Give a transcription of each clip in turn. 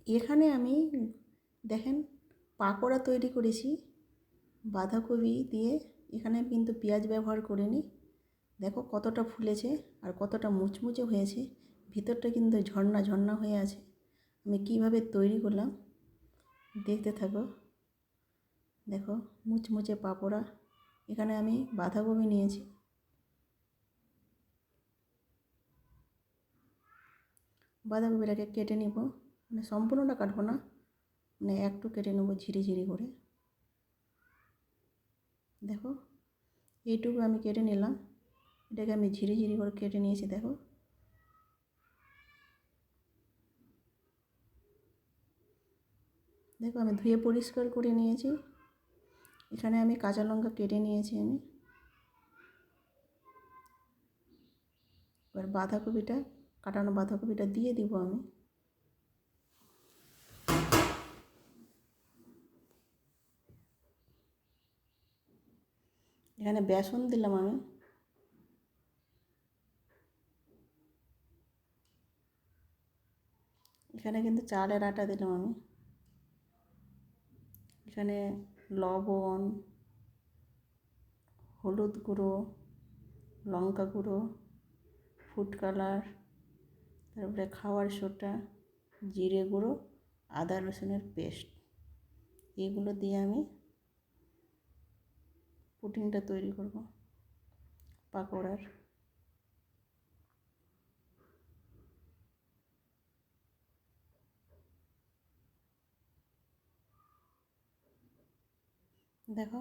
এখানে আমি দেখেন পাকোড়া তৈরি করেছি বাঁধাকপি দিয়ে। এখানে কিন্তু পেঁয়াজ ব্যবহার করিনি। দেখো কতটা ফুলেছে আর কতটা মুচমুচে হয়েছে, ভিতরটা কিন্তু ঝর্ণা ঝর্ণা হয়ে আছে। আমি কিভাবে তৈরি করলাম দেখতে থাকো। দেখো মুচমুচে পাকোড়া। এখানে আমি বাঁধাকপি নিয়েছি, বাঁধাকপিটাকে কেটে নেব, মানে সম্পূর্ণটা কাটবো না, মানে একটু কেটে নেবো ঝিরি ঝিরি করে। দেখো এইটুকু আমি কেটে নিলাম, এটাকে আমি ঝিরি ঝিরি করে কেটে নিয়েছি। দেখো দেখো আমি ধুয়ে পরিষ্কার করে নিয়েছি। এখানে আমি কাঁচা লঙ্কা কেটে নিয়েছি আমি। এবার বাঁধাকপিটা, কাটানো বাঁধাকপিটা দিয়ে দিব আমি। এখানে বেসন দিলাম আমি। এখানে কিন্তু চালের আটা দিলাম আমি। এখানে লবণ, হলুদ গুঁড়ো, লঙ্কা গুঁড়ো, ফুড কালার, তারপরে খাওয়ার সোডা, জিরে গুঁড়ো, আদা রসুনের পেস্ট, এগুলো দিয়ে আমি পুডিংটা তৈরি করব পাকোড়ার। দেখো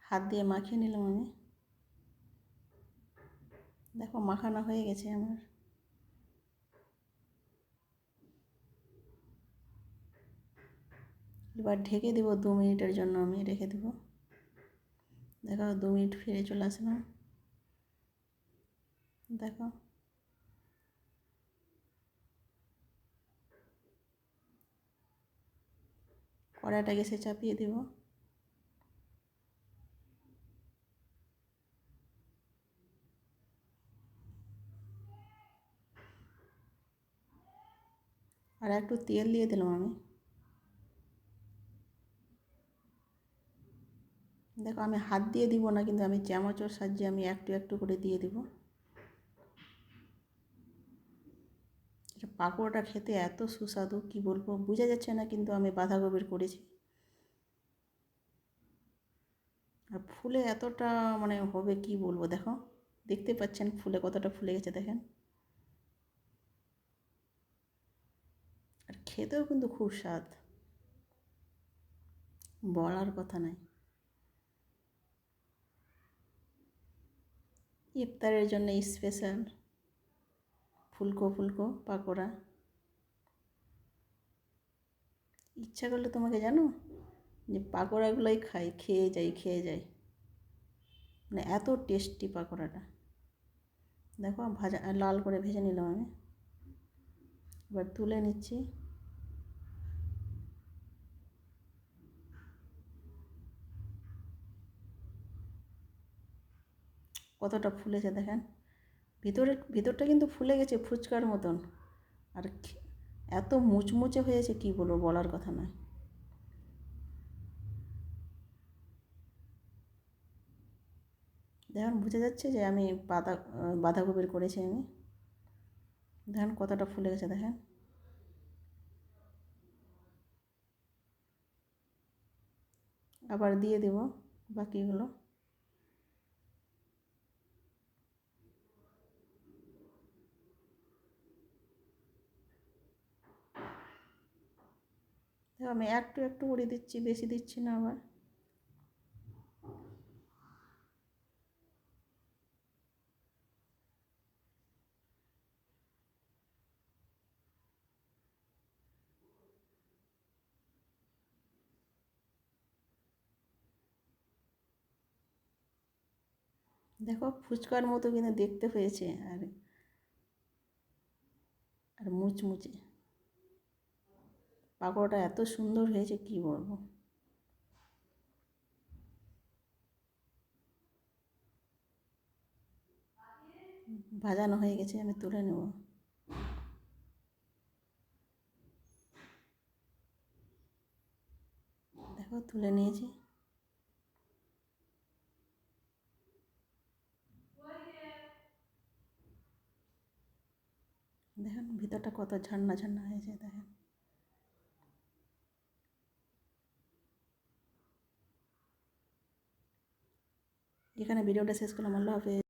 হাত দিয়ে মাখিয়ে নিলাম আমি। দেখো মাখানো হয়ে গেছে আমার। এবার ঢেকে দেবো 2 মিনিটের জন্য, আমি রেখে দেবো। দেখো 2 মিনিট ফিরে চলে আসলাম। দেখো কড়াইটা গ্যাসে চাপিয়ে দেব। আর একটু তেল দিয়ে দিলাম আমি। দেখো আমি হাত দিয়ে দিব না, কিন্তু আমি চামচের সাহায্যে আমি একটু একটু করে দিয়ে দিব। এটা পাকোড়াটা খেতে এত সুস্বাদু কি বলবো, বোঝা যাচ্ছে না, কিন্তু আমি বাঁধাকপির করেছি। আর ফুলে এতটা মানে হবে কি বলবো, দেখো দেখতে পাচ্ছেন ফুলে কতটা ফুলে গেছে দেখেন। আর খেতেও কিন্তু খুব স্বাদ, বলার কথা নাই। ইফতারের জন্য স্পেশাল ফুলকো ফুলকো পাকোড়া। ইচ্ছা করলে তোমাকে জানো যে পাকোড়াগুলোই খাই, খেয়ে যাই, মানে এত টেস্টি পাকোড়াটা। দেখো ভাজা লাল করে ভেজে নিলাম আমি। এবার তুলে নিচ্ছি। কতটা ফুলেছে দেখেন, ভিতরটা কিন্তু ফুলে গেছে ফুচকার মতন। আর এত মুচমুচে হয়েছে কি বলবো, বলার কথা নয়। দেখেন বোঝা যাচ্ছে যে আমি বাঁধাকপির করেছি আমি। দেখেন কতটা ফুলে গেছে দেখেন। আবার দিয়ে দেব বাকিগুলো। দেখো আমি একটু একটু করে দিচ্ছি, বেশি দিচ্ছি না আবার। দেখো ফুচকার মতো কিন্তু দেখতে হয়েছে, আর আর মুচমুচে পাকোড়াটা এত সুন্দর হয়েছে কি বলবো। ভাজানো হয়ে গেছে, আমি তুলে নেব। দেখো তুলে নিয়েছি। দেখেন ভিতরটা কত ঝান্না ঝান্না হয়েছে দেখেন। এখানে ভিডিওটা শেষ করলাম। আল্লাহ হাফেজ।